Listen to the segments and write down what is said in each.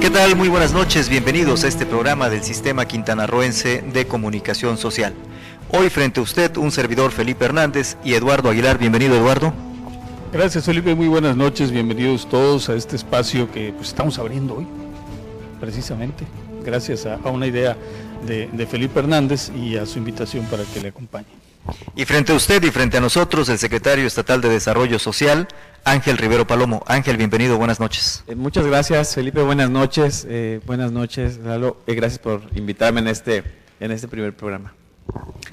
¿Qué tal? Muy buenas noches, bienvenidos a este programa del Sistema Quintanarroense de Comunicación Social. Hoy frente a usted un servidor Felipe Hernández y Eduardo Aguilar. Bienvenido, Eduardo. Gracias, Felipe, muy buenas noches, bienvenidos todos a este espacio que estamos abriendo hoy, precisamente, gracias a una idea de Felipe Hernández y a su invitación para que le acompañe. Y frente a usted y frente a nosotros, el secretario estatal de Desarrollo Social, Ángel Rivero Palomo. Ángel, bienvenido, buenas noches. Muchas gracias, Felipe, buenas noches, Lalo, gracias por invitarme en este primer programa.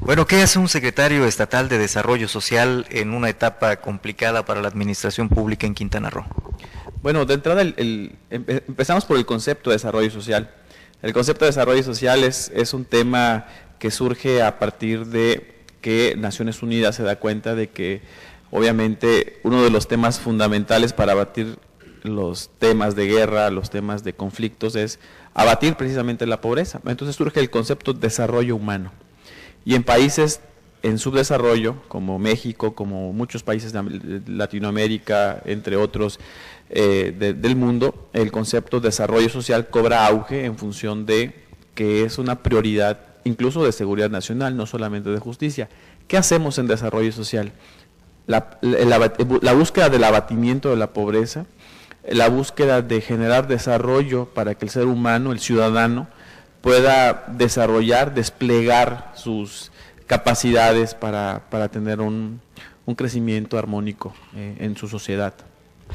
Bueno, ¿qué hace un secretario estatal de Desarrollo Social en una etapa complicada para la administración pública en Quintana Roo? Bueno, de entrada empezamos por el concepto de desarrollo social. El concepto de desarrollo social es un tema que surge a partir de que Naciones Unidas se da cuenta de que obviamente uno de los temas fundamentales para abatir los temas de guerra, los temas de conflictos, es abatir precisamente la pobreza. Entonces surge el concepto de desarrollo humano. Y en países en subdesarrollo, como México, como muchos países de Latinoamérica, entre otros del mundo, el concepto de desarrollo social cobra auge en función de que es una prioridad incluso de seguridad nacional, no solamente de justicia. ¿Qué hacemos en desarrollo social? La búsqueda del abatimiento de la pobreza, la búsqueda de generar desarrollo para que el ser humano, el ciudadano, pueda desarrollar, desplegar sus capacidades para tener un crecimiento armónico en su sociedad.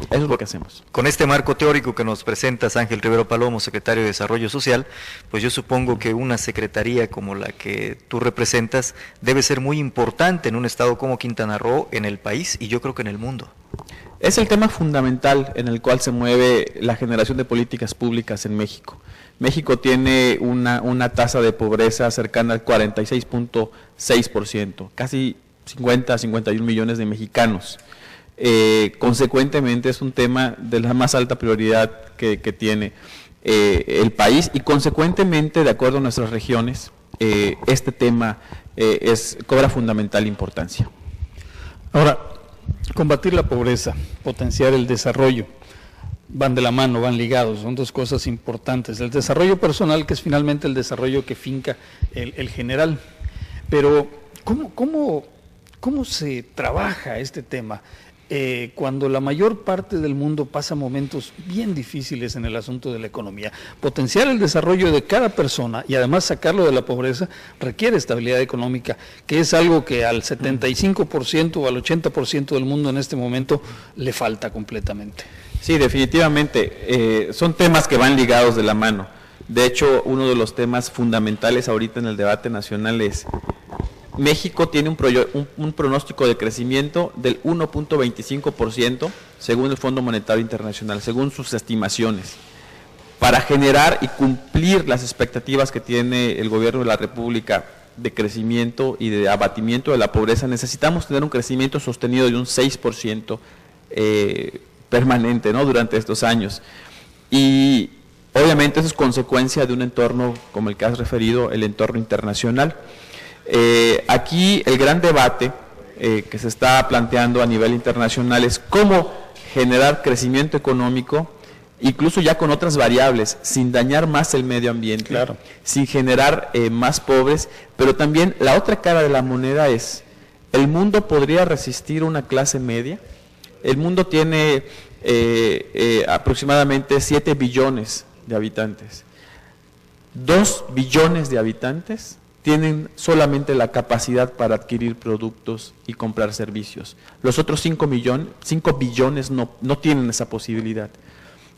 Eso es lo que hacemos. Con este marco teórico que nos presentas, Ángel Rivero Palomo, secretario de Desarrollo Social, pues yo supongo que una secretaría como la que tú representas debe ser muy importante en un estado como Quintana Roo, en el país y yo creo que en el mundo. Es el tema fundamental en el cual se mueve la generación de políticas públicas en México. México tiene una tasa de pobreza cercana al 46.6%, casi 51 millones de mexicanos. Consecuentemente es un tema de la más alta prioridad que tiene el país y consecuentemente, de acuerdo a nuestras regiones, este tema cobra fundamental importancia. Ahora, combatir la pobreza, potenciar el desarrollo, van de la mano, van ligados, son dos cosas importantes. El desarrollo personal, que es finalmente el desarrollo que finca el general, pero ¿cómo se trabaja este tema? Cuando la mayor parte del mundo pasa momentos bien difíciles en el asunto de la economía. Potenciar el desarrollo de cada persona y además sacarlo de la pobreza requiere estabilidad económica, que es algo que al 75% o al 80% del mundo en este momento le falta completamente. Sí, definitivamente, son temas que van ligados de la mano. De hecho, uno de los temas fundamentales ahorita en el debate nacional es: México tiene un pronóstico de crecimiento del 1.25% según el Fondo Monetario Internacional, según sus estimaciones. Para generar y cumplir las expectativas que tiene el gobierno de la República de crecimiento y de abatimiento de la pobreza, necesitamos tener un crecimiento sostenido de un 6% permanente, ¿no?, durante estos años. Y obviamente eso es consecuencia de un entorno como el que has referido, el entorno internacional. Aquí el gran debate que se está planteando a nivel internacional es cómo generar crecimiento económico, incluso ya con otras variables, sin dañar más el medio ambiente, claro, sin generar más pobres, pero también la otra cara de la moneda es: ¿el mundo podría resistir una clase media? El mundo tiene aproximadamente 7 billones de habitantes. 2 billones de habitantes tienen solamente la capacidad para adquirir productos y comprar servicios. Los otros 5 billones no tienen esa posibilidad.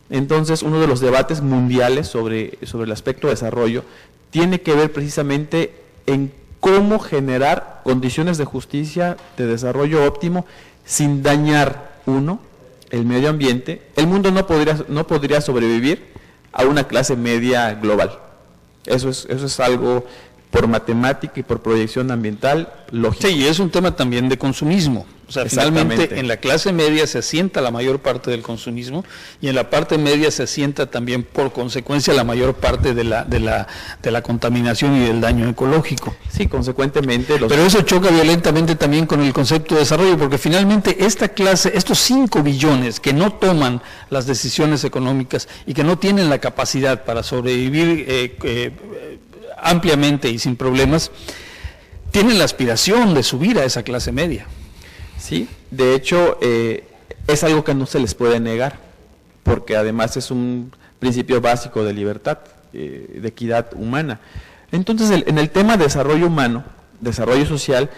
Entonces, uno de los debates mundiales sobre el aspecto de desarrollo tiene que ver precisamente en cómo generar condiciones de justicia, de desarrollo óptimo, sin dañar, el medio ambiente. El mundo no podría sobrevivir a una clase media global. Eso es algo por matemática y por proyección ambiental lógico. Sí, y es un tema también de consumismo. O sea, finalmente en la clase media se asienta la mayor parte del consumismo y en la parte media se asienta también por consecuencia la mayor parte de la contaminación y del daño ecológico. Sí, consecuentemente. Pero eso choca violentamente también con el concepto de desarrollo, porque finalmente esta clase, estos 5 billones que no toman las decisiones económicas y que no tienen la capacidad para sobrevivir ampliamente y sin problemas, tienen la aspiración de subir a esa clase media. Sí, de hecho es algo que no se les puede negar, porque además es un principio básico de libertad, de equidad humana. Entonces, en el tema de desarrollo humano, desarrollo social,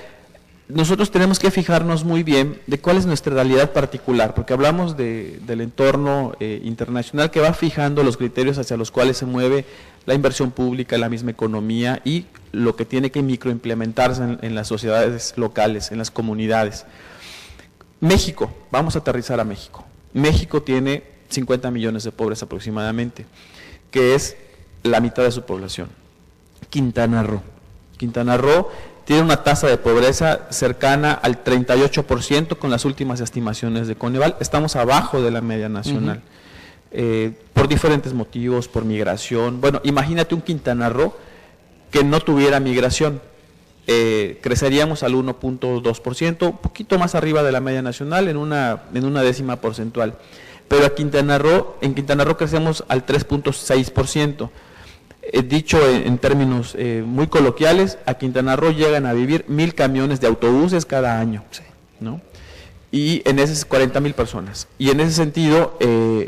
nosotros tenemos que fijarnos muy bien de cuál es nuestra realidad particular, porque hablamos del entorno internacional que va fijando los criterios hacia los cuales se mueve la inversión pública, la misma economía y lo que tiene que microimplementarse en las sociedades locales, en las comunidades. México, vamos a aterrizar a México. México tiene 50 millones de pobres aproximadamente, que es la mitad de su población. Quintana Roo tiene una tasa de pobreza cercana al 38% con las últimas estimaciones de Coneval. Estamos abajo de la media nacional, por diferentes motivos, por migración. Bueno, imagínate un Quintana Roo que no tuviera migración. Creceríamos al 1.2%, un poquito más arriba de la media nacional, en una décima porcentual. Pero en Quintana Roo crecemos al 3.6%. Dicho en términos muy coloquiales, a Quintana Roo llegan a vivir 1,000 camiones de autobuses cada año, ¿no? Y en esas 40,000 personas. Y en ese sentido,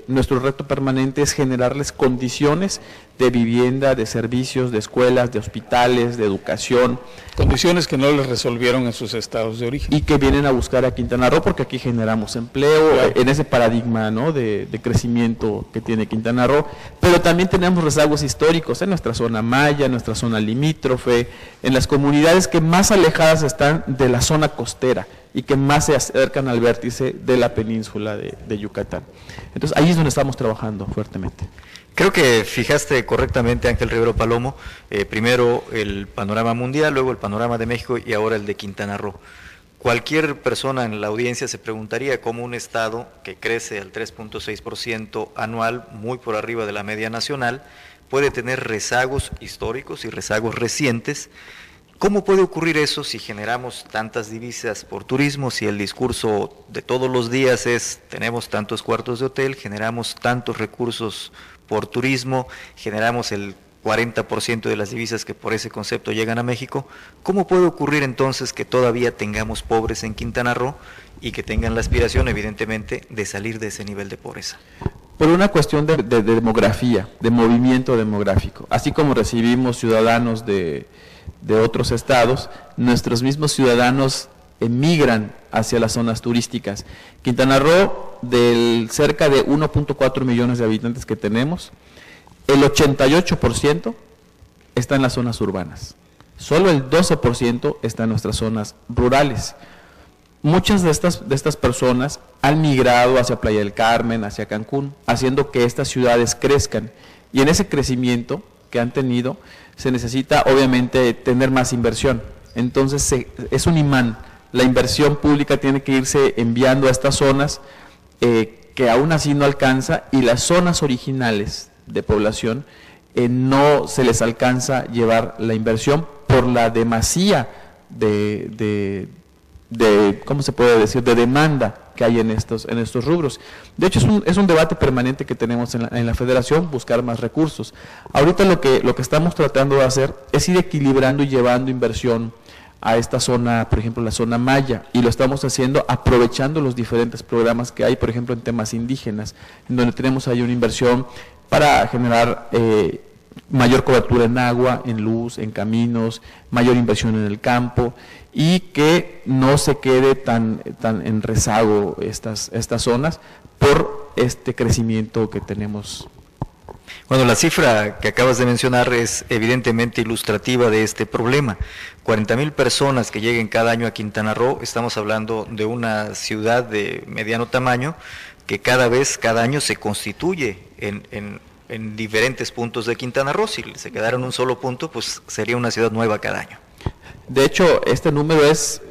nuestro reto permanente es generarles condiciones de vivienda, de servicios, de escuelas, de hospitales, de educación. Condiciones que no les resolvieron en sus estados de origen. Y que vienen a buscar a Quintana Roo porque aquí generamos empleo, claro, en ese paradigma, ¿no?, de crecimiento que tiene Quintana Roo. Pero también tenemos rezagos históricos en nuestra zona maya, en nuestra zona limítrofe, en las comunidades que más alejadas están de la zona costera y que más se acercan al vértice de la península de Yucatán. Entonces ahí es donde estamos trabajando fuertemente. Creo que fijaste correctamente, Ángel Rivero Palomo, primero el panorama mundial, luego el panorama de México y ahora el de Quintana Roo. Cualquier persona en la audiencia se preguntaría cómo un estado que crece al 3.6% anual, muy por arriba de la media nacional, puede tener rezagos históricos y rezagos recientes. ¿Cómo puede ocurrir eso si generamos tantas divisas por turismo, si el discurso de todos los días es tenemos tantos cuartos de hotel, generamos tantos recursos por turismo, generamos el 40% de las divisas que por ese concepto llegan a México? ¿Cómo puede ocurrir entonces que todavía tengamos pobres en Quintana Roo y que tengan la aspiración, evidentemente, de salir de ese nivel de pobreza? Por una cuestión de demografía, de movimiento demográfico. Así como recibimos ciudadanos de otros estados, nuestros mismos ciudadanos emigran hacia las zonas turísticas. Quintana Roo, del cerca de 1.4 millones de habitantes que tenemos, el 88% está en las zonas urbanas. Solo el 12% está en nuestras zonas rurales. Muchas de estas personas han migrado hacia Playa del Carmen, hacia Cancún, haciendo que estas ciudades crezcan. Y en ese crecimiento que han tenido, se necesita obviamente tener más inversión. Entonces es un imán. La inversión pública tiene que irse enviando a estas zonas que aún así no alcanza, y las zonas originales de población no se les alcanza llevar la inversión por la demasía ¿cómo se puede decir?, de demanda que hay en estos rubros. De hecho, es un debate permanente que tenemos en la Federación, buscar más recursos. Ahorita lo que estamos tratando de hacer es ir equilibrando y llevando inversión a esta zona, por ejemplo, la zona maya, y lo estamos haciendo aprovechando los diferentes programas que hay, por ejemplo, en temas indígenas, en donde tenemos ahí una inversión para generar mayor cobertura en agua, en luz, en caminos, mayor inversión en el campo, y que no se quede tan en rezago estas zonas por este crecimiento que tenemos. Bueno, la cifra que acabas de mencionar es evidentemente ilustrativa de este problema. 40,000 personas que lleguen cada año a Quintana Roo, estamos hablando de una ciudad de mediano tamaño que cada año se constituye en en diferentes puntos de Quintana Roo. Si se quedara en un solo punto, pues sería una ciudad nueva cada año. De hecho, este número es,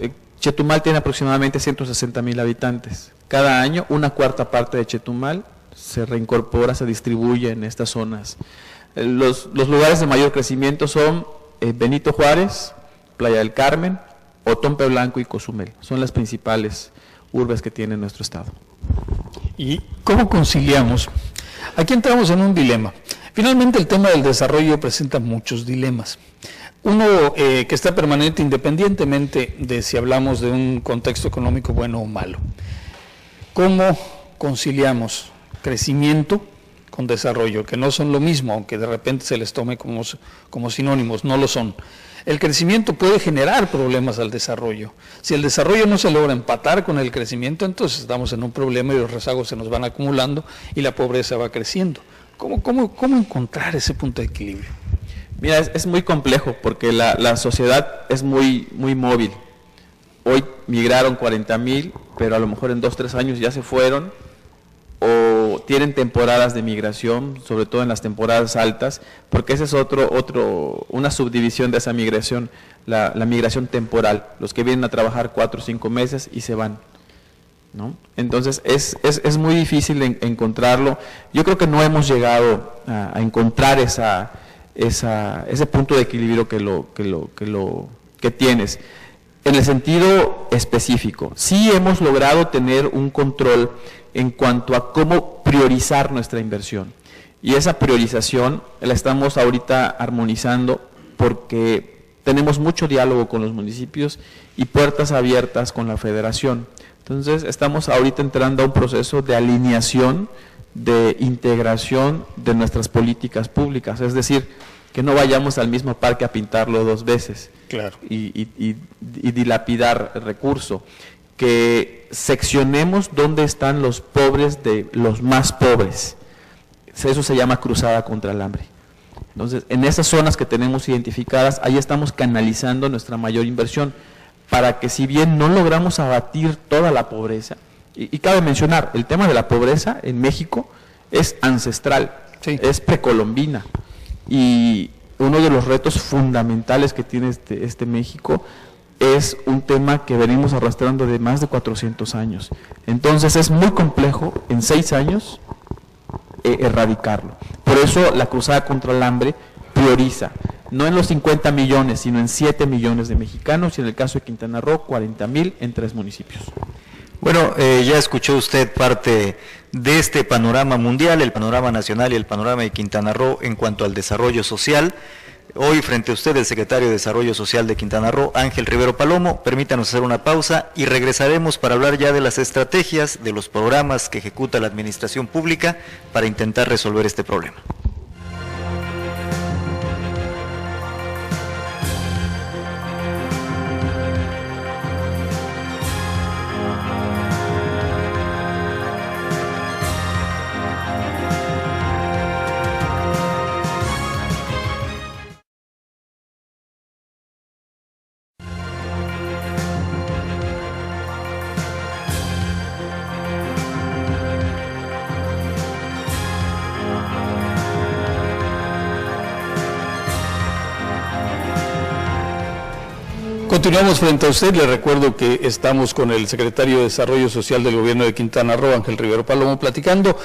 Chetumal tiene aproximadamente 160,000 habitantes. Cada año, una cuarta parte de Chetumal se reincorpora, se distribuye en estas zonas. Los lugares de mayor crecimiento son Benito Juárez, Playa del Carmen, Otompe Blanco y Cozumel. Son las principales urbes que tiene nuestro estado. ¿Y cómo conciliamos? Aquí entramos en un dilema. Finalmente el tema del desarrollo presenta muchos dilemas. Uno que está permanente independientemente de si hablamos de un contexto económico bueno o malo. ¿Cómo conciliamos crecimiento con desarrollo? Que no son lo mismo, aunque de repente se les tome como sinónimos, no lo son. El crecimiento puede generar problemas al desarrollo. Si el desarrollo no se logra empatar con el crecimiento, entonces estamos en un problema y los rezagos se nos van acumulando y la pobreza va creciendo. ¿Cómo encontrar ese punto de equilibrio? Mira, es muy complejo porque la sociedad es muy móvil. Hoy migraron 40,000, pero a lo mejor en 2 o 3 años ya se fueron, o tienen temporadas de migración, sobre todo en las temporadas altas, porque esa es una subdivisión de esa migración, la migración temporal, los que vienen a trabajar 4 o 5 meses y se van, ¿no? Entonces es muy difícil encontrarlo. Yo creo que no hemos llegado a encontrar ese punto de equilibrio que tienes. En el sentido específico, sí hemos logrado tener un control en cuanto a cómo priorizar nuestra inversión. Y esa priorización la estamos ahorita armonizando porque tenemos mucho diálogo con los municipios y puertas abiertas con la federación. Entonces estamos ahorita entrando a un proceso de alineación, de integración de nuestras políticas públicas, es decir, que no vayamos al mismo parque a pintarlo 2 veces. Claro. Y dilapidar el recurso, que seccionemos dónde están los pobres de los más pobres. Eso se llama cruzada contra el hambre. Entonces, en esas zonas que tenemos identificadas, ahí estamos canalizando nuestra mayor inversión, para que si bien no logramos abatir toda la pobreza, y cabe mencionar, el tema de la pobreza en México es ancestral, sí, es precolombina, y uno de los retos fundamentales que tiene este México es un tema que venimos arrastrando de más de 400 años. Entonces es muy complejo en 6 años erradicarlo. Por eso la cruzada contra el hambre prioriza, no en los 50 millones, sino en 7 millones de mexicanos, y en el caso de Quintana Roo, 40,000 en 3 municipios. Bueno, ya escuchó usted parte de este panorama mundial, el panorama nacional y el panorama de Quintana Roo en cuanto al desarrollo social. Hoy frente a usted el secretario de Desarrollo Social de Quintana Roo, Ángel Rivero Palomo. Permítanos hacer una pausa y regresaremos para hablar ya de las estrategias, de los programas que ejecuta la administración pública para intentar resolver este problema. Continuamos frente a usted. Le recuerdo que estamos con el secretario de Desarrollo Social del Gobierno de Quintana Roo, Ángel Rivero Palomo, platicando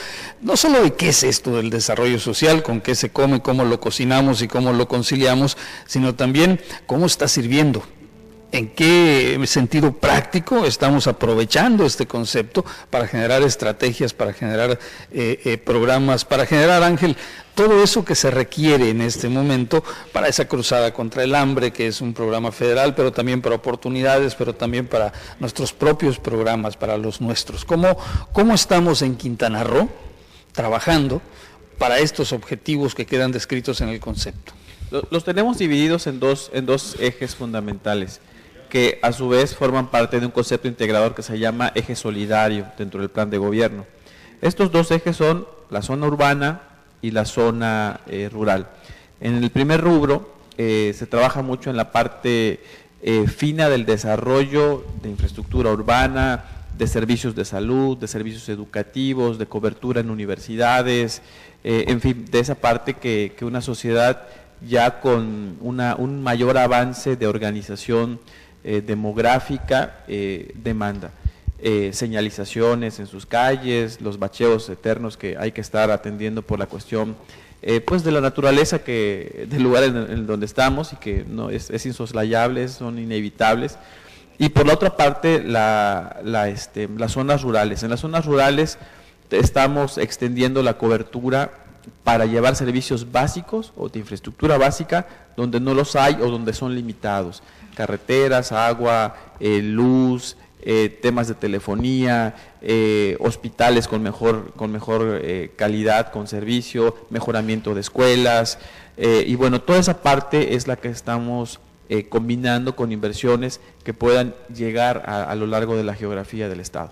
no solo de qué es esto del desarrollo social, con qué se come, cómo lo cocinamos y cómo lo conciliamos, sino también cómo está sirviendo. ¿En qué sentido práctico estamos aprovechando este concepto para generar estrategias, para generar programas, para generar, Ángel, todo eso que se requiere en este momento para esa cruzada contra el hambre, que es un programa federal, pero también para oportunidades, pero también para nuestros propios programas, para los nuestros? ¿Cómo estamos en Quintana Roo trabajando para estos objetivos que quedan descritos en el concepto? Los tenemos divididos en dos ejes fundamentales, que a su vez forman parte de un concepto integrador que se llama eje solidario dentro del plan de gobierno. Estos 2 ejes son la zona urbana y la zona rural. En el primer rubro se trabaja mucho en la parte fina del desarrollo de infraestructura urbana, de servicios de salud, de servicios educativos, de cobertura en universidades, en fin, de esa parte que una sociedad ya con un mayor avance de organización demográfica demanda. Señalizaciones en sus calles, los bacheos eternos que hay que estar atendiendo por la cuestión pues de la naturaleza del lugar en donde estamos y que no es insoslayable, son inevitables. Y por la otra parte, las zonas rurales. En las zonas rurales estamos extendiendo la cobertura para llevar servicios básicos o de infraestructura básica donde no los hay o donde son limitados. Carreteras, agua, luz, temas de telefonía, hospitales con mejor calidad, con servicio, mejoramiento de escuelas, y bueno, toda esa parte es la que estamos combinando con inversiones que puedan llegar a lo largo de la geografía del Estado.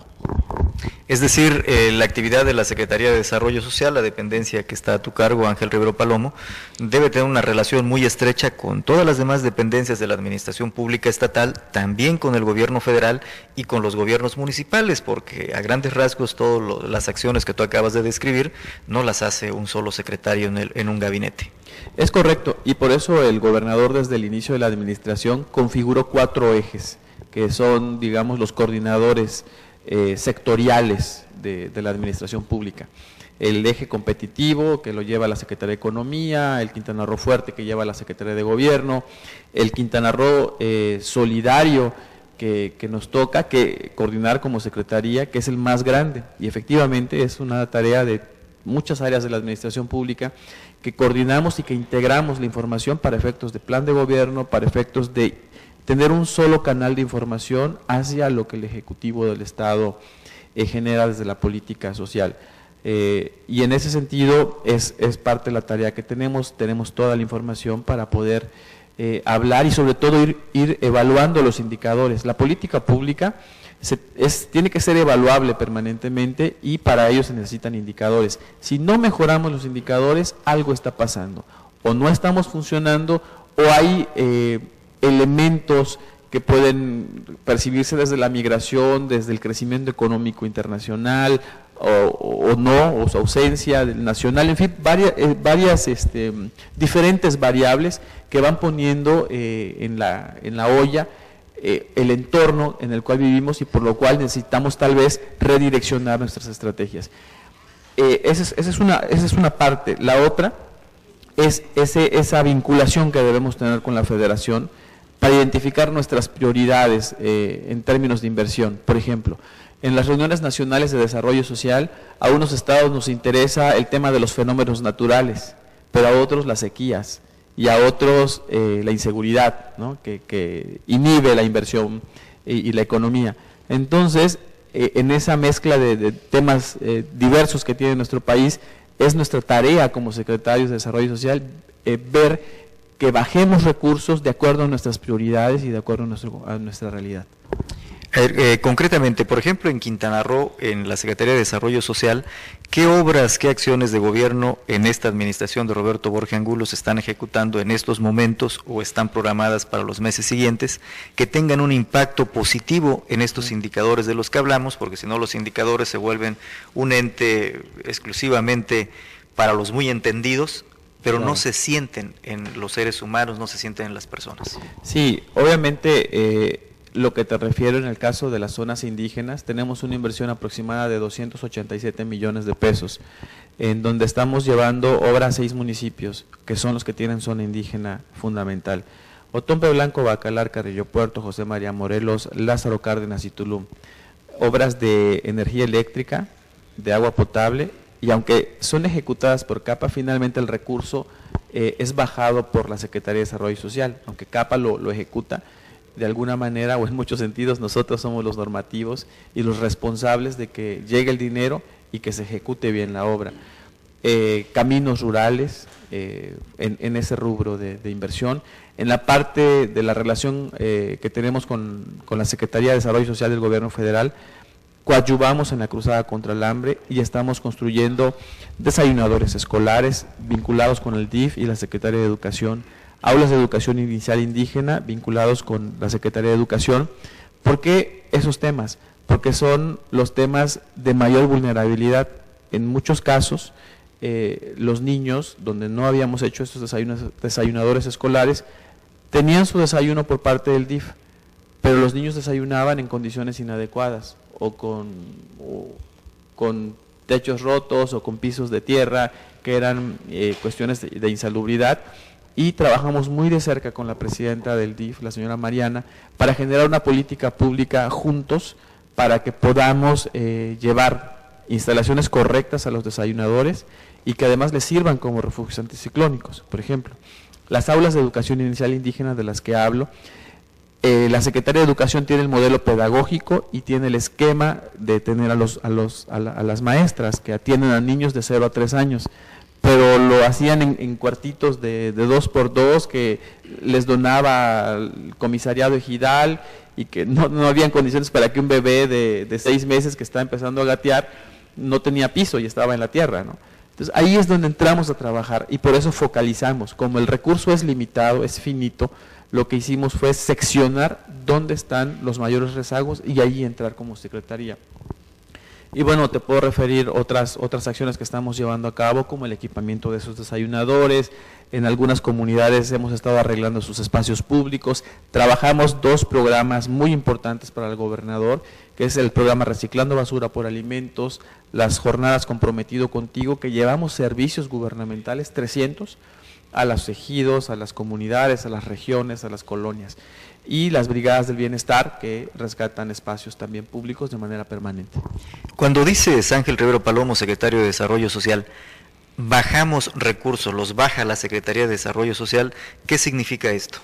Es decir, la actividad de la Secretaría de Desarrollo Social, la dependencia que está a tu cargo, Ángel Rivero Palomo, debe tener una relación muy estrecha con todas las demás dependencias de la administración pública estatal, también con el gobierno federal y con los gobiernos municipales, porque a grandes rasgos todas las acciones que tú acabas de describir no las hace un solo secretario en un gabinete. Es correcto, y por eso el gobernador desde el inicio de la administración configuró 4 ejes, que son, digamos, los coordinadores sectoriales de la administración pública. El eje competitivo, que lo lleva la Secretaría de Economía, el Quintana Roo Fuerte, que lleva la Secretaría de Gobierno, el Quintana Roo Solidario, que nos toca coordinar como Secretaría, que es el más grande, y efectivamente es una tarea de muchas áreas de la administración pública, que coordinamos y que integramos la información para efectos de plan de gobierno, para efectos de tener un solo canal de información hacia lo que el Ejecutivo del Estado genera desde la política social. Y en ese sentido es parte de la tarea que tenemos toda la información para poder hablar y sobre todo ir evaluando los indicadores. La política pública tiene que ser evaluable permanentemente y para ello se necesitan indicadores. Si no mejoramos los indicadores, algo está pasando, o no estamos funcionando, o hay elementos que pueden percibirse desde la migración, desde el crecimiento económico internacional, o no, o su ausencia nacional, en fin, varias diferentes variables que van poniendo en la olla el entorno en el cual vivimos y por lo cual necesitamos tal vez redireccionar nuestras estrategias. Esa es una parte. La otra es esa vinculación que debemos tener con la Federación para identificar nuestras prioridades en términos de inversión. Por ejemplo, en las reuniones nacionales de desarrollo social, a unos estados nos interesa el tema de los fenómenos naturales, pero a otros las sequías, y a otros la inseguridad, ¿no? que inhibe la inversión y la economía. Entonces, en esa mezcla de temas diversos que tiene nuestro país, es nuestra tarea como secretarios de Desarrollo Social ver que bajemos recursos de acuerdo a nuestras prioridades y de acuerdo a nuestra realidad. Concretamente, por ejemplo, en Quintana Roo, en la Secretaría de Desarrollo Social, ¿qué obras, qué acciones de gobierno en esta administración de Roberto Borge Angulo se están ejecutando en estos momentos o están programadas para los meses siguientes que tengan un impacto positivo en estos indicadores de los que hablamos? Porque si no, los indicadores se vuelven un ente exclusivamente para los muy entendidos, pero claro, no se sienten en los seres humanos, no se sienten en las personas. Sí, obviamente lo que te refiero en el caso de las zonas indígenas, tenemos una inversión aproximada de 287 millones de pesos, en donde estamos llevando obra a 6 municipios, que son los que tienen zona indígena fundamental: Otompe Blanco, Bacalar, Carrillo Puerto, José María Morelos, Lázaro Cárdenas y Tulum. Obras de energía eléctrica, de agua potable, y aunque son ejecutadas por CAPA, finalmente el recurso es bajado por la Secretaría de Desarrollo Social, aunque CAPA lo ejecuta. De alguna manera, o en muchos sentidos, nosotros somos los normativos y los responsables de que llegue el dinero y que se ejecute bien la obra. Caminos rurales, en ese rubro de inversión. En la parte de la relación que tenemos con la Secretaría de Desarrollo Social del Gobierno Federal, coadyuvamos en la cruzada contra el hambre y estamos construyendo desayunadores escolares vinculados con el DIF y la Secretaría de Educación, aulas de educación inicial indígena vinculados con la Secretaría de Educación. ¿Por qué esos temas? porque son los temas de mayor vulnerabilidad. En muchos casos, los niños, donde no habíamos hecho estos desayunadores escolares, tenían su desayuno por parte del DIF, pero los niños desayunaban en condiciones inadecuadas, o con techos rotos, o con pisos de tierra, que eran cuestiones de insalubridad, y trabajamos muy de cerca con la presidenta del DIF, la señora Mariana, para generar una política pública juntos, para que podamos llevar instalaciones correctas a los desayunadores, y que además les sirvan como refugios anticiclónicos. Por ejemplo, las aulas de educación inicial indígena de las que hablo, la Secretaría de Educación tiene el modelo pedagógico y tiene el esquema de tener a las maestras que atienden a niños de 0 a 3 años, pero lo hacían en cuartitos de 2x2 que les donaba el comisariado ejidal, y que no habían condiciones para que un bebé de 6 meses que está empezando a gatear no tenía piso y estaba en la tierra, ¿no? Entonces ahí es donde entramos a trabajar, y por eso focalizamos. Como el recurso es limitado, es finito, lo que hicimos fue seccionar dónde están los mayores rezagos y ahí entrar como secretaría. Y bueno, te puedo referir otras acciones que estamos llevando a cabo, como el equipamiento de esos desayunadores. En algunas comunidades hemos estado arreglando sus espacios públicos. Trabajamos 2 programas muy importantes para el gobernador, que es el programa Reciclando Basura por Alimentos, las jornadas Comprometido Contigo, que llevamos servicios gubernamentales, 300, a los ejidos, a las comunidades, a las regiones, a las colonias, y las brigadas del bienestar, que rescatan espacios también públicos de manera permanente. Cuando dices, Ángel Rivero Palomo, secretario de Desarrollo Social, bajamos recursos, los baja la Secretaría de Desarrollo Social, ¿qué significa esto?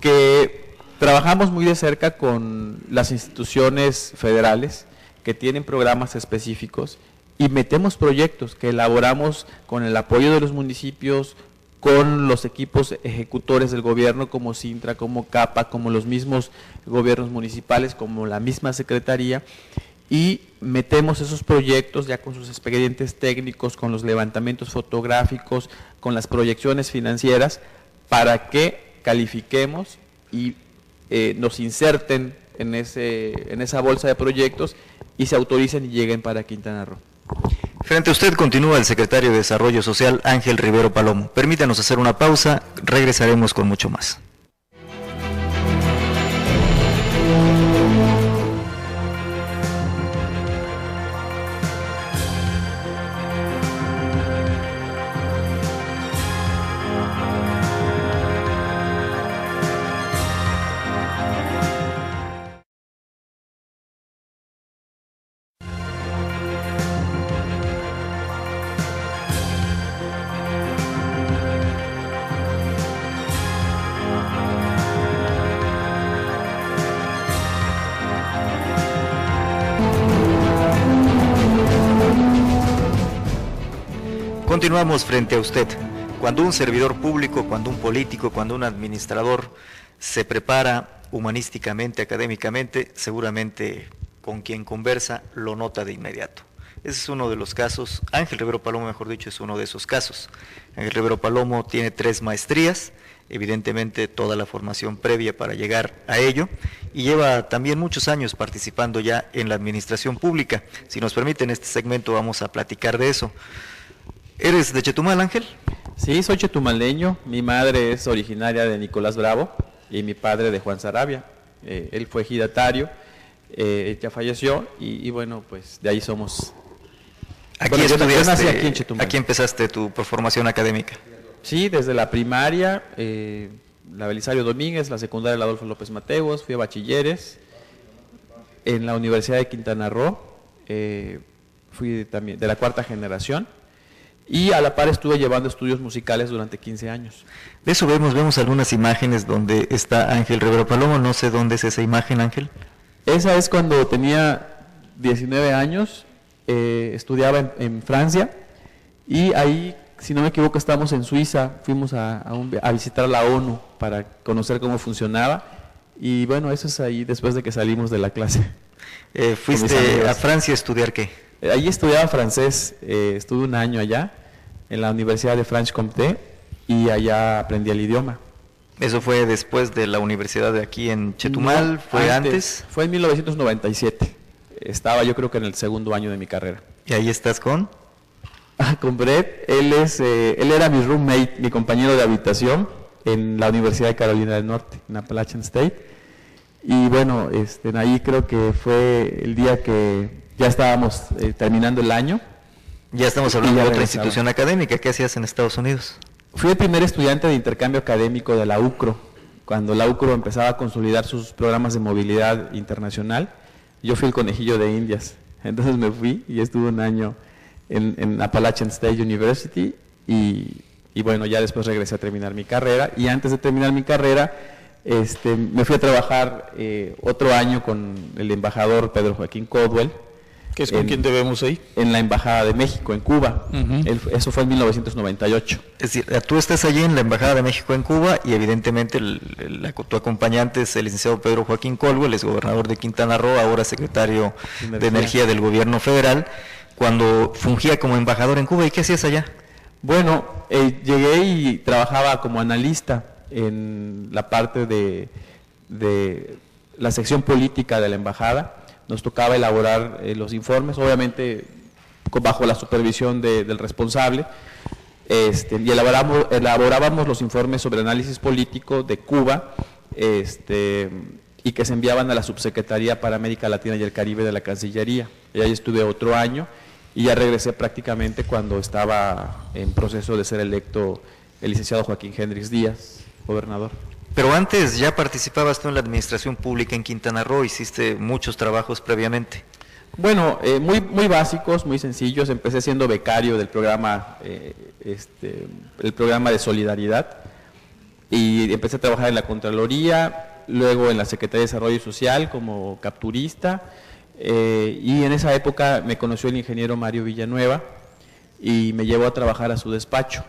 Que trabajamos muy de cerca con las instituciones federales que tienen programas específicos, y metemos proyectos que elaboramos con el apoyo de los municipios, con los equipos ejecutores del gobierno, como Sintra, como CAPA, como los mismos gobiernos municipales, como la misma secretaría, y metemos esos proyectos ya con sus expedientes técnicos, con los levantamientos fotográficos, con las proyecciones financieras, para que califiquemos y nos inserten en esa bolsa de proyectos y se autoricen y lleguen para Quintana Roo. Frente a usted continúa el secretario de Desarrollo Social, Ángel Rivero Palomo. Permítanos hacer una pausa, regresaremos con mucho más. Continuamos frente a usted. Cuando un servidor público, cuando un político, cuando un administrador se prepara humanísticamente, académicamente, seguramente con quien conversa lo nota de inmediato. Ese es uno de los casos. Ángel Rivero Palomo, mejor dicho, es uno de esos casos. Ángel Rivero Palomo tiene 3 maestrías, evidentemente toda la formación previa para llegar a ello, y lleva también muchos años participando ya en la administración pública. Si nos permiten este segmento vamos a platicar de eso. ¿Eres de Chetumal, Ángel? Sí, soy chetumaleño. Mi madre es originaria de Nicolás Bravo y mi padre de Juan Sarabia. Él fue ejidatario, ya falleció y bueno, pues de ahí somos. Aquí estudiaste, aquí en Chetumal. Aquí empezaste tu formación académica. Sí, desde la primaria, la Belisario Domínguez, la secundaria la Adolfo López Mateos, fui a bachilleres. En la Universidad de Quintana Roo, fui también de la 4ª generación. Y a la par estuve llevando estudios musicales durante 15 años. De eso vemos algunas imágenes donde está Ángel Rivero Palomo. No sé dónde es esa imagen, Ángel. Esa es cuando tenía 19 años, estudiaba en Francia, y ahí, si no me equivoco, estábamos en Suiza, fuimos a visitar a la ONU para conocer cómo funcionaba, y bueno, eso es ahí después de que salimos de la clase. ¿Fuiste a Francia a estudiar qué? Allí estudiaba francés, estuve un año allá, en la Universidad de Franche-Comté, y allá aprendí el idioma. ¿Eso fue después de la universidad de aquí en Chetumal? No, ¿Fue antes? Fue en 1997. estaba yo creo que en el segundo año de mi carrera. ¿Y ahí estás con? Con Brett, él era mi roommate, mi compañero de habitación en la Universidad de Carolina del Norte, en Appalachian State. Y bueno, ahí creo que fue el día que ya estábamos terminando el año. Ya estamos hablando de otra institución académica. ¿Qué hacías en Estados Unidos? Fui el primer estudiante de intercambio académico de la UCRO, cuando la UCRO empezaba a consolidar sus programas de movilidad internacional. Yo fui el conejillo de Indias, entonces me fui y estuve un año en Appalachian State University y bueno, ya después regresé a terminar mi carrera, y antes de terminar mi carrera me fui a trabajar otro año con el embajador Pedro Joaquín Caldwell. ¿Qué es con quien te vemos ahí? En la Embajada de México, en Cuba. Eso fue en 1998. Es decir, tú estás allí en la Embajada de México en Cuba y evidentemente tu acompañante es el licenciado Pedro Joaquín Caldwell, es gobernador de Quintana Roo, ahora secretario de Energía del Gobierno Federal, cuando fungía como embajador en Cuba. ¿Y qué hacías allá? Bueno, llegué y trabajaba como analista en la parte de la sección política de la embajada. Nos tocaba elaborar los informes, obviamente bajo la supervisión del responsable, y elaborábamos los informes sobre análisis político de Cuba, y que se enviaban a la Subsecretaría para América Latina y el Caribe de la Cancillería. Y ahí estuve otro año y ya regresé prácticamente cuando estaba en proceso de ser electo el licenciado Joaquín Hendrix Díaz, gobernador. Pero antes ya participabas tú en la administración pública en Quintana Roo, hiciste muchos trabajos previamente. Bueno, muy básicos, muy sencillos. Empecé siendo becario del programa, el programa de solidaridad, y empecé a trabajar en la Contraloría, luego en la Secretaría de Desarrollo Social como capturista, y en esa época me conoció el ingeniero Mario Villanueva y me llevó a trabajar a su despacho.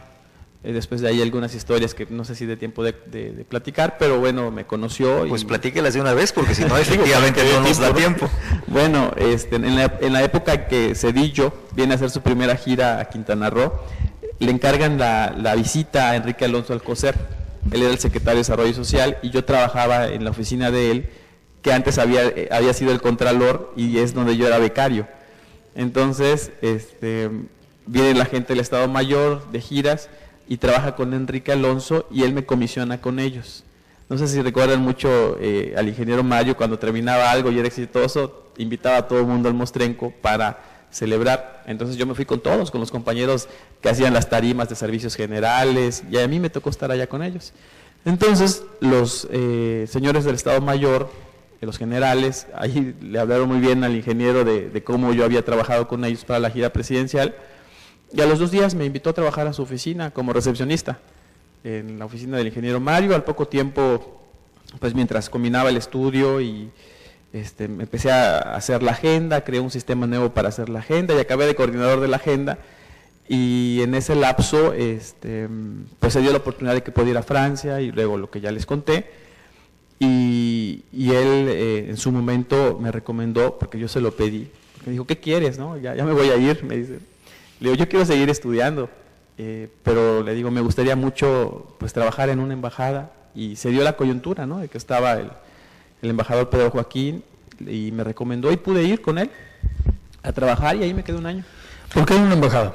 Después de ahí algunas historias que no sé si de tiempo de platicar, pero bueno, me conoció. Pues platíquelas de una vez, porque si no, efectivamente no nos da tiempo. Bueno, en la época que Zedillo viene a hacer su primera gira a Quintana Roo, le encargan la visita a Enrique Alonso Alcocer. Él era el secretario de Desarrollo Social y yo trabajaba en la oficina de él, que antes había sido el contralor y es donde yo era becario. Entonces, viene la gente del Estado Mayor de giras y trabaja con Enrique Alonso y él me comisiona con ellos. No sé si recuerdan mucho al ingeniero Mario, cuando terminaba algo y era exitoso, invitaba a todo el mundo al mostrenco para celebrar. Entonces yo me fui con todos, con los compañeros que hacían las tarimas de servicios generales, y a mí me tocó estar allá con ellos. Entonces los señores del Estado Mayor, los generales, ahí le hablaron muy bien al ingeniero de cómo yo había trabajado con ellos para la gira presidencial. Y a los 2 días me invitó a trabajar a su oficina como recepcionista, en la oficina del ingeniero Mario. Al poco tiempo, pues mientras combinaba el estudio y me empecé a hacer la agenda, creé un sistema nuevo para hacer la agenda y acabé de coordinador de la agenda. Y en ese lapso, pues se dio la oportunidad de que pudiera ir a Francia y luego lo que ya les conté. Y él en su momento me recomendó, porque yo se lo pedí, porque me dijo, ¿qué quieres? ¿No? Ya me voy a ir, me dice. Le digo, yo quiero seguir estudiando, pero le digo, me gustaría mucho pues trabajar en una embajada, y se dio la coyuntura, ¿no?, de que estaba el embajador Pedro Joaquín y me recomendó y pude ir con él a trabajar y ahí me quedé un año. ¿Por qué en una embajada?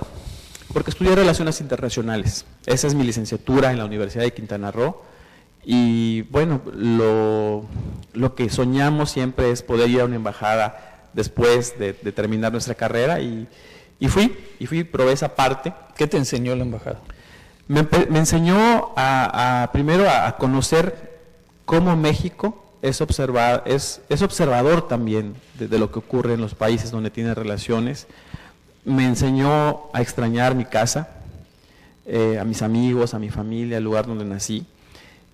Porque estudié Relaciones Internacionales, esa es mi licenciatura en la Universidad de Quintana Roo y bueno, lo que soñamos siempre es poder ir a una embajada después de terminar nuestra carrera y fui, probé esa parte. ¿Qué te enseñó la embajada? Me enseñó primero a conocer cómo México es observador también de lo que ocurre en los países donde tiene relaciones. Me enseñó a extrañar mi casa, a mis amigos, a mi familia, al lugar donde nací.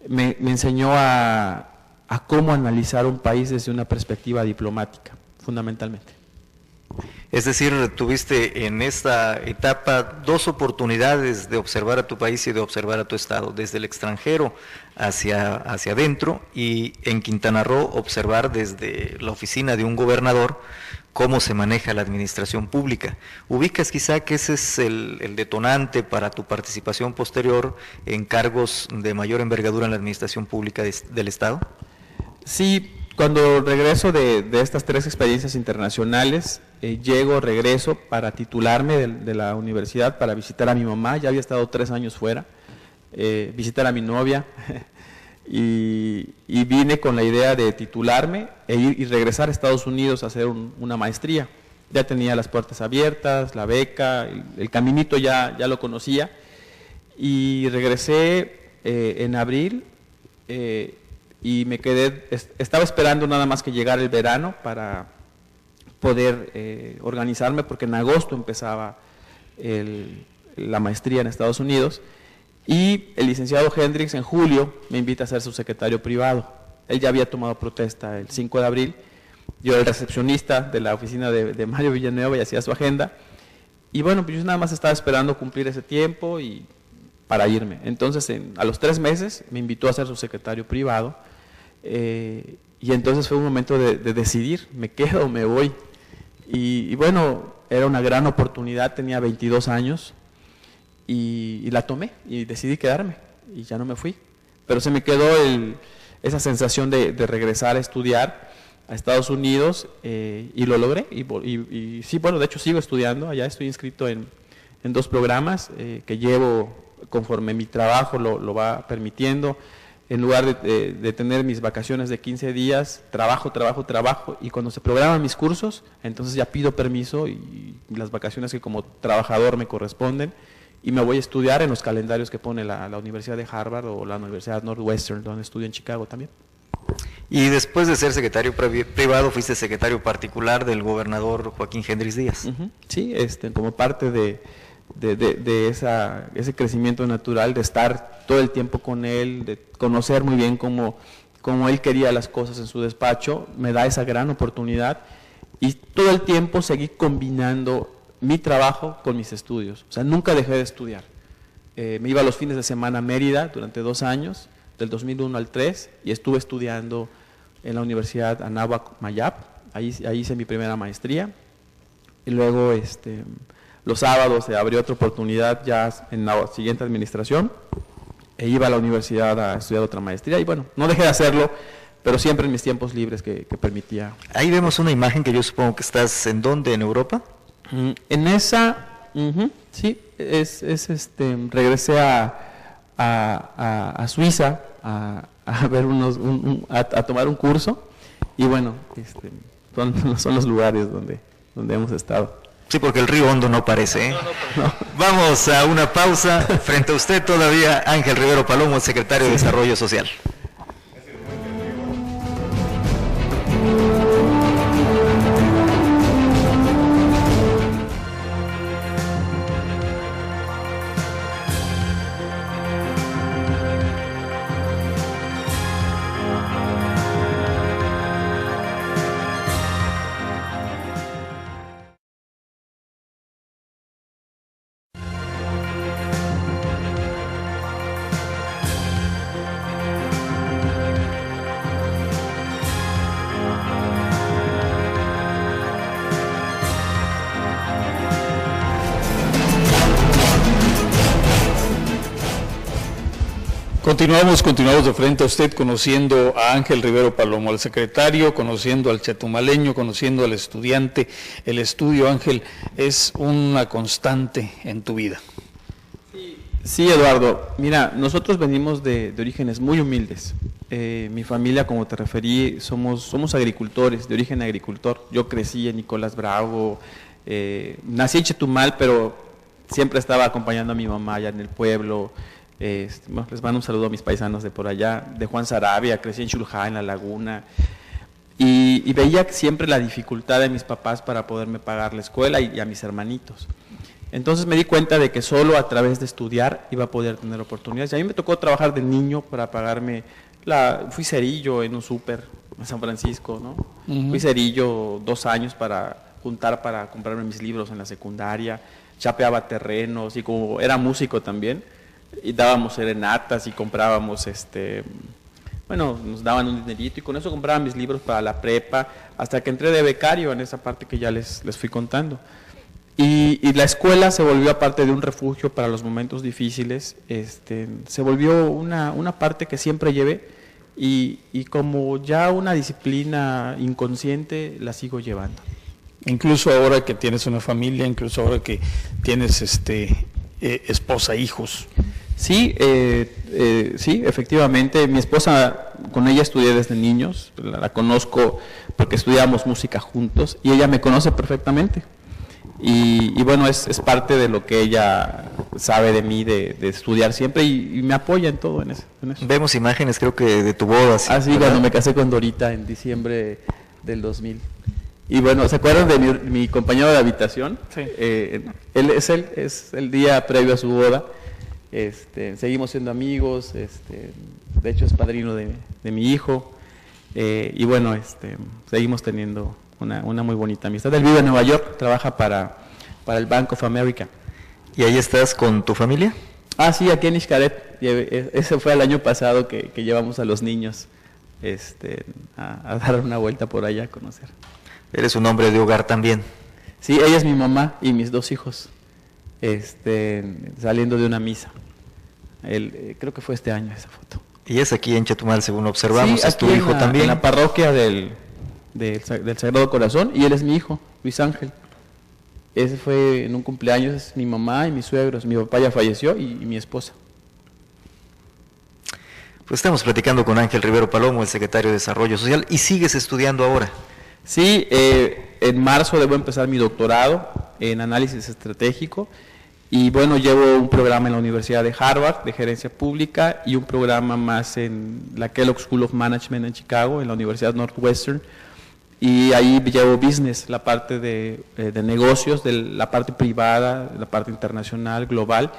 Me enseñó a cómo analizar un país desde una perspectiva diplomática, fundamentalmente. Es decir, tuviste en esta etapa 2 oportunidades de observar a tu país y de observar a tu estado, desde el extranjero hacia adentro, y en Quintana Roo observar desde la oficina de un gobernador cómo se maneja la administración pública. ¿Ubicas quizá que ese es el detonante para tu participación posterior en cargos de mayor envergadura en la administración pública del Estado? Sí, cuando regreso de estas 3 experiencias internacionales, regreso para titularme de la universidad, para visitar a mi mamá. Ya había estado 3 años fuera, visitar a mi novia y vine con la idea de titularme e ir y regresar a Estados Unidos a hacer una maestría. Ya tenía las puertas abiertas, la beca, el caminito ya lo conocía, y regresé en abril y me quedé, estaba esperando nada más que llegara el verano para poder organizarme, porque en agosto empezaba la maestría en Estados Unidos, y el licenciado Hendrix en julio me invita a ser su secretario privado. Él ya había tomado protesta el 5 de abril, yo era el recepcionista de la oficina de Mario Villanueva y hacía su agenda, y bueno, pues yo nada más estaba esperando cumplir ese tiempo y para irme. Entonces a los 3 meses me invitó a ser su secretario privado, y entonces fue un momento de decidir, me quedo o me voy, y bueno, era una gran oportunidad, tenía 22 años, y la tomé y decidí quedarme y ya no me fui, pero se me quedó esa sensación de regresar a estudiar a Estados Unidos, y lo logré, y sí, bueno, de hecho sigo estudiando, allá estoy inscrito en 2 programas que llevo conforme mi trabajo lo va permitiendo. En lugar de tener mis vacaciones de 15 días, trabajo, y cuando se programan mis cursos, entonces ya pido permiso y las vacaciones que como trabajador me corresponden, y me voy a estudiar en los calendarios que pone la Universidad de Harvard o la Universidad Northwestern, donde estudio en Chicago también. Y después de ser secretario privado, fuiste secretario particular del gobernador Joaquín Hendrix Díaz. Sí, como parte de ese crecimiento natural, de estar todo el tiempo con él, de conocer muy bien cómo él quería las cosas en su despacho, me da esa gran oportunidad, y todo el tiempo seguí combinando mi trabajo con mis estudios. O sea, nunca dejé de estudiar. Me iba los fines de semana a Mérida durante 2 años, del 2001 al 3, y estuve estudiando en la Universidad Anáhuac Mayap. Ahí hice mi primera maestría, y luego los sábados se abrió otra oportunidad ya en la siguiente administración, e iba a la universidad a estudiar otra maestría, y bueno, no dejé de hacerlo, pero siempre en mis tiempos libres que permitía. Ahí vemos una imagen que yo supongo que estás, ¿en dónde? ¿En Europa? En esa, sí, regresé a Suiza a ver a tomar un curso, y bueno, son los lugares donde hemos estado. Sí, porque el río Hondo no parece, ¿eh? No. Vamos a una pausa. Frente a usted todavía Ángel Rivero Palomo, secretario de Desarrollo Social. Continuamos de frente a usted, conociendo a Ángel Rivero Palomo, al secretario, conociendo al chetumaleño, conociendo al estudiante. El estudio, Ángel, es una constante en tu vida. Sí, Eduardo. Mira, nosotros venimos de orígenes muy humildes. Mi familia, como te referí, somos agricultores, de origen agricultor. Yo crecí en Nicolás Bravo, nací en Chetumal, pero siempre estaba acompañando a mi mamá allá en el pueblo. Les mando un saludo a mis paisanos de por allá, de Juan Sarabia, crecí en Xulhá, en La Laguna, y veía siempre la dificultad de mis papás para poderme pagar la escuela y a mis hermanitos. Entonces me di cuenta de que solo a través de estudiar iba a poder tener oportunidades. Y a mí me tocó trabajar de niño para pagarme, fui cerillo en un súper en San Francisco, ¿no? Fui cerillo 2 años para juntar para comprarme mis libros en la secundaria, chapeaba terrenos, y como era músico también, y dábamos serenatas y comprábamos, nos daban un dinerito, y con eso compraba mis libros para la prepa, hasta que entré de becario en esa parte que ya les fui contando. Y la escuela se volvió, aparte de un refugio para los momentos difíciles, se volvió una parte que siempre llevé, y como ya una disciplina inconsciente la sigo llevando. Incluso ahora que tienes una familia, incluso ahora que tienes esposa, hijos. Sí, sí, efectivamente, mi esposa, con ella estudié desde niños, la conozco porque estudiamos música juntos y ella me conoce perfectamente. Y bueno, es parte de lo que ella sabe de mí, de estudiar siempre y me apoya en todo en eso. Vemos imágenes, creo que de tu boda. Sí, cuando me casé con Dorita en diciembre del 2000. Y bueno, ¿se acuerdan de mi compañero de habitación? Sí. Él es el día previo a su boda. Seguimos siendo amigos, de hecho es padrino de mi hijo. Y bueno, seguimos teniendo una muy bonita amistad. Él vive en Nueva York, trabaja para el Bank of America. ¿Y ahí estás con tu familia? Sí, aquí en Xcaret. Ese fue el año pasado que llevamos a los niños a dar una vuelta por allá a conocer. Eres un hombre de hogar también. Sí, ella es mi mamá y mis dos hijos, saliendo de una misa. Creo que fue este año esa foto. Y es aquí en Chetumal, según observamos, sí, es tu hijo también. En la parroquia del Sagrado Corazón, y él es mi hijo, Luis Ángel. Ese fue en un cumpleaños, es mi mamá y mis suegros. Mi papá ya falleció y mi esposa. Pues estamos platicando con Ángel Rivero Palomo, el secretario de Desarrollo Social, y sigues estudiando ahora. Sí, en marzo debo empezar mi doctorado en análisis estratégico y bueno, llevo un programa en la Universidad de Harvard de gerencia pública y un programa más en la Kellogg School of Management en Chicago, en la Universidad Northwestern, y ahí llevo business, la parte de negocios, de la parte privada, la parte internacional, global.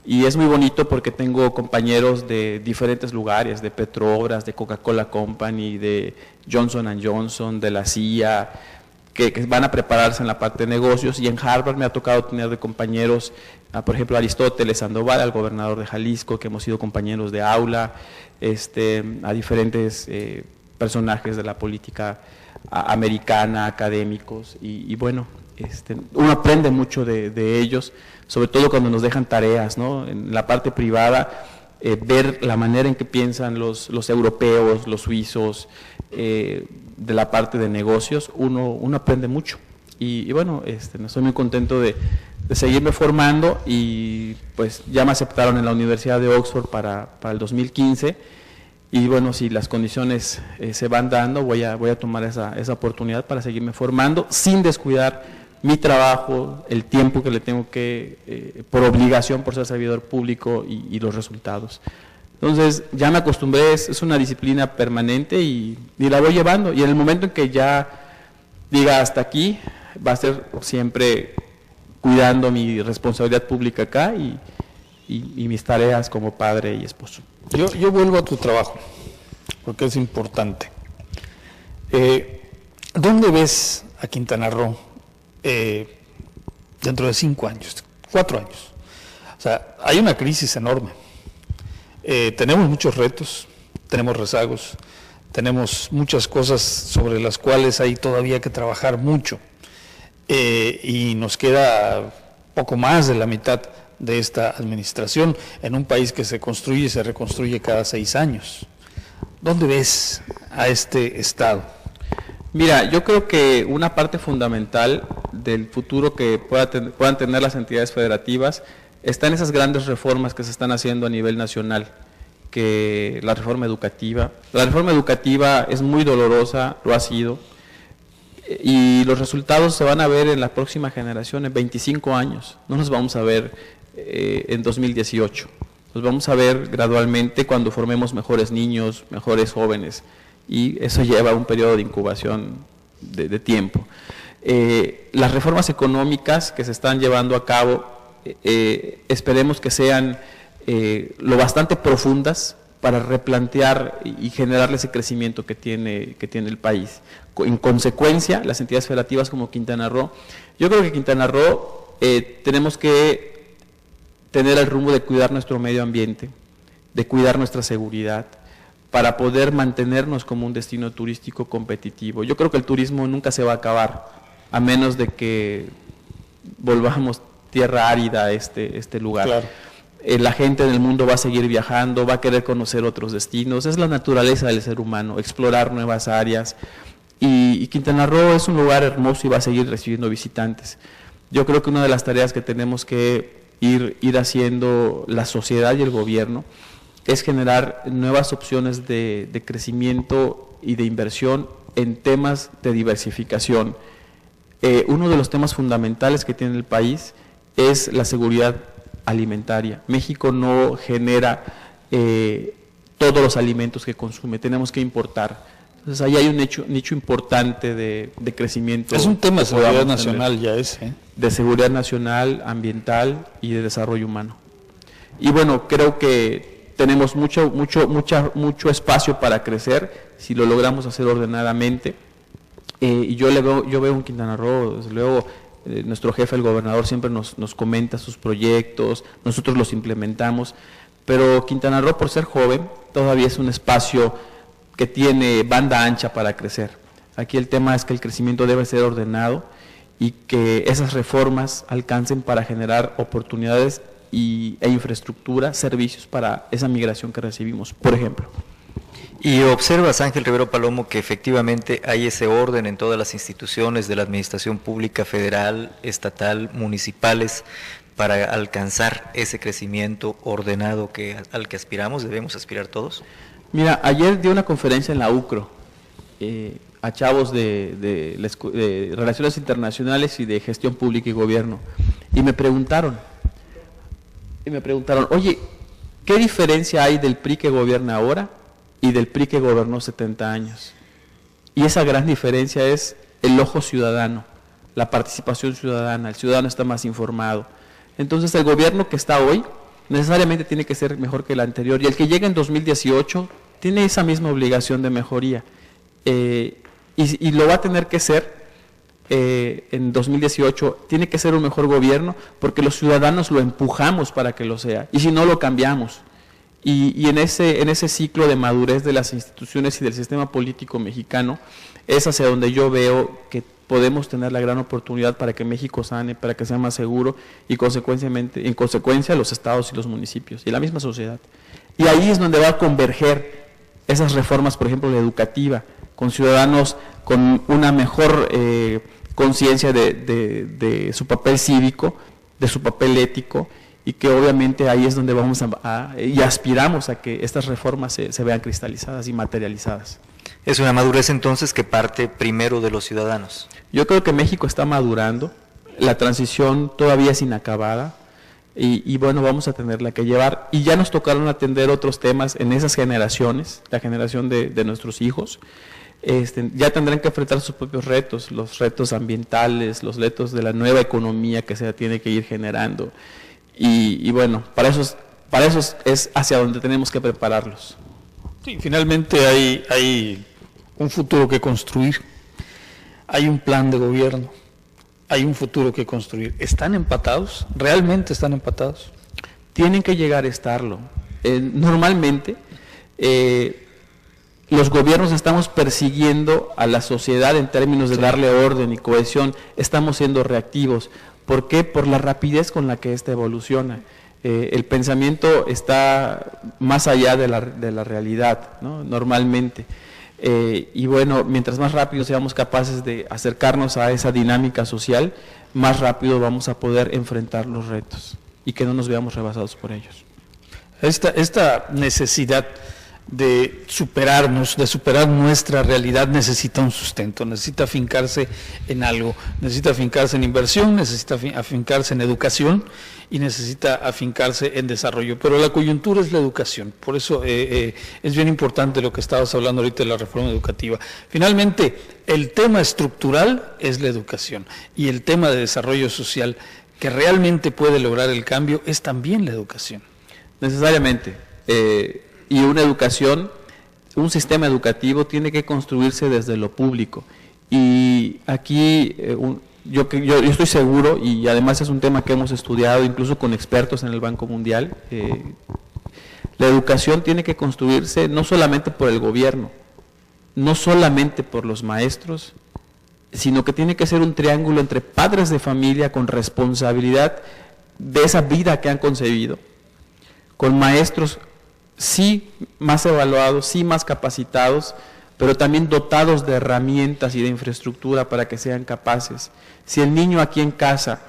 Y es muy bonito porque tengo compañeros de diferentes lugares, de Petrobras, de Coca-Cola Company, de Johnson & Johnson, de la CIA, que van a prepararse en la parte de negocios. Y en Harvard me ha tocado tener de compañeros, por ejemplo, Aristóteles Sandoval, al gobernador de Jalisco, que hemos sido compañeros de aula, a diferentes personajes de la política americana, académicos, y bueno, uno aprende mucho de ellos, sobre todo cuando nos dejan tareas, ¿no? En la parte privada, ver la manera en que piensan los europeos, los suizos, de la parte de negocios, uno aprende mucho. Y bueno, estoy muy contento de seguirme formando y pues ya me aceptaron en la Universidad de Oxford para el 2015. Y bueno, si las condiciones se van dando, voy a tomar esa oportunidad para seguirme formando sin descuidar mi trabajo, el tiempo que le tengo que, por obligación, por ser servidor público y los resultados. Entonces, ya me acostumbré, es una disciplina permanente y la voy llevando. Y en el momento en que ya diga hasta aquí, va a ser siempre cuidando mi responsabilidad pública acá y mis tareas como padre y esposo. Yo vuelvo a tu trabajo, porque es importante. ¿Dónde ves a Quintana Roo dentro de 5 años, 4 años? O sea, hay una crisis enorme. Tenemos muchos retos, tenemos rezagos, tenemos muchas cosas sobre las cuales hay todavía que trabajar mucho. Y nos queda poco más de la mitad de esta administración en un país que se construye y se reconstruye cada 6 años. ¿Dónde ves a este Estado? Mira, yo creo que una parte fundamental del futuro que puedan tener las entidades federativas está en esas grandes reformas que se están haciendo a nivel nacional, que la reforma educativa. La reforma educativa es muy dolorosa, lo ha sido, y los resultados se van a ver en la próxima generación, en 25 años, no nos vamos a ver en 2018, los vamos a ver gradualmente cuando formemos mejores niños, mejores jóvenes, y eso lleva un periodo de incubación de tiempo. Las reformas económicas que se están llevando a cabo, esperemos que sean lo bastante profundas para replantear y generarle ese crecimiento que tiene el país. En consecuencia, las entidades federativas como Quintana Roo, yo creo que Quintana Roo tenemos que tener el rumbo de cuidar nuestro medio ambiente, de cuidar nuestra seguridad, para poder mantenernos como un destino turístico competitivo. Yo creo que el turismo nunca se va a acabar, a menos de que volvamos tierra árida a este lugar. Claro. la gente en el mundo va a seguir viajando, va a querer conocer otros destinos, es la naturaleza del ser humano, explorar nuevas áreas, y Quintana Roo es un lugar hermoso y va a seguir recibiendo visitantes. Yo creo que una de las tareas que tenemos que ir haciendo la sociedad y el gobierno es generar nuevas opciones de crecimiento y de inversión en temas de diversificación. Uno de los temas fundamentales que tiene el país es la seguridad alimentaria. México no genera todos los alimentos que consume, tenemos que importar. Entonces ahí hay un nicho importante de crecimiento. Es un tema de seguridad nacional ya ese. De seguridad nacional, ambiental y de desarrollo humano. Y bueno, creo que tenemos mucho espacio para crecer si lo logramos hacer ordenadamente. Y yo veo en Quintana Roo, desde luego, nuestro jefe, el gobernador, siempre nos comenta sus proyectos, nosotros los implementamos, pero Quintana Roo, por ser joven, todavía es un espacio que tiene banda ancha para crecer. Aquí el tema es que el crecimiento debe ser ordenado y que esas reformas alcancen para generar oportunidades e infraestructura, servicios para esa migración que recibimos, por ejemplo. Y observas, Ángel Rivero Palomo, que efectivamente hay ese orden en todas las instituciones de la administración pública federal, estatal, municipales, para alcanzar ese crecimiento ordenado al que aspiramos, debemos aspirar todos. Mira, ayer di una conferencia en la UCRO a chavos de Relaciones Internacionales y de Gestión Pública y Gobierno, y me preguntaron, oye, ¿qué diferencia hay del PRI que gobierna ahora y del PRI que gobernó 70 años? Y esa gran diferencia es el ojo ciudadano, la participación ciudadana, el ciudadano está más informado. Entonces el gobierno que está hoy necesariamente tiene que ser mejor que el anterior, y el que llega en 2018 tiene esa misma obligación de mejoría, y lo va a tener que ser en 2018, tiene que ser un mejor gobierno, porque los ciudadanos lo empujamos para que lo sea, y si no lo cambiamos. Y en ese ciclo de madurez de las instituciones y del sistema político mexicano, es hacia donde yo veo que podemos tener la gran oportunidad para que México sane, para que sea más seguro, y en consecuencia los estados y los municipios, y la misma sociedad. Y ahí es donde va a converger esas reformas, por ejemplo, la educativa, con ciudadanos con una mejor conciencia de su papel cívico, de su papel ético, y que obviamente ahí es donde vamos y aspiramos a que estas reformas se vean cristalizadas y materializadas. Es una madurez entonces que parte primero de los ciudadanos. Yo creo que México está madurando, la transición todavía es inacabada, y bueno, vamos a tenerla que llevar, y ya nos tocaron atender otros temas en esas generaciones, la generación de nuestros hijos. Ya tendrán que enfrentar sus propios retos, los retos ambientales, los retos de la nueva economía que se tiene que ir generando, y bueno, para eso es hacia donde tenemos que prepararlos. Sí, finalmente hay un futuro que construir, hay un plan de gobierno, hay un futuro que construir. ¿Están empatados? ¿Realmente están empatados? Tienen que llegar a estarlo. Normalmente los gobiernos estamos persiguiendo a la sociedad en términos de darle orden y cohesión, estamos siendo reactivos. ¿Por qué? Por la rapidez con la que ésta evoluciona. El pensamiento está más allá de la realidad, ¿no? Normalmente. Y bueno, mientras más rápido seamos capaces de acercarnos a esa dinámica social, más rápido vamos a poder enfrentar los retos y que no nos veamos rebasados por ellos. Esta necesidad de superarnos, de superar nuestra realidad, necesita un sustento, necesita afincarse en algo, necesita afincarse en inversión, necesita afincarse en educación y necesita afincarse en desarrollo, pero la coyuntura es la educación, por eso es bien importante lo que estabas hablando ahorita de la reforma educativa. Finalmente, el tema estructural es la educación, y el tema de desarrollo social que realmente puede lograr el cambio es también la educación. Necesariamente. Y una educación, un sistema educativo tiene que construirse desde lo público. Y aquí yo estoy seguro, y además es un tema que hemos estudiado incluso con expertos en el Banco Mundial, la educación tiene que construirse no solamente por el gobierno, no solamente por los maestros, sino que tiene que ser un triángulo entre padres de familia con responsabilidad de esa vida que han concebido, con maestros sí más evaluados, sí más capacitados, pero también dotados de herramientas y de infraestructura para que sean capaces. Si el niño aquí en casa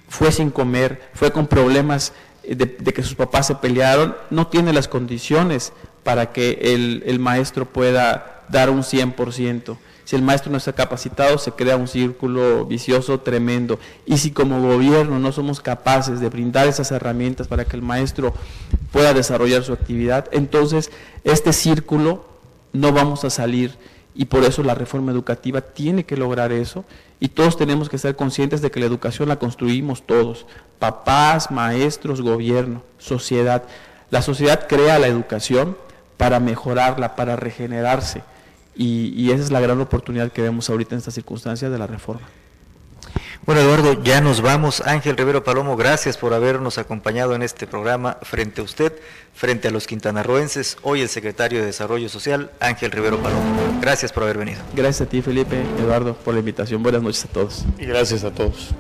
fue sin comer, fue con problemas de que sus papás se pelearon, no tiene las condiciones para que el maestro pueda dar un 100%. Si el maestro no está capacitado, se crea un círculo vicioso tremendo. Y si como gobierno no somos capaces de brindar esas herramientas para que el maestro pueda desarrollar su actividad, entonces este círculo no vamos a salir. Y por eso la reforma educativa tiene que lograr eso, y todos tenemos que ser conscientes de que la educación la construimos todos, papás, maestros, gobierno, sociedad. La sociedad crea la educación para mejorarla, para regenerarse, y esa es la gran oportunidad que vemos ahorita en estas circunstancias de la reforma. Bueno, Eduardo, ya nos vamos. Ángel Rivero Palomo, gracias por habernos acompañado en este programa frente a usted, frente a los quintanarroenses. Hoy el secretario de Desarrollo Social, Ángel Rivero Palomo. Gracias por haber venido. Gracias a ti, Felipe, Eduardo, por la invitación. Buenas noches a todos. Y gracias a todos.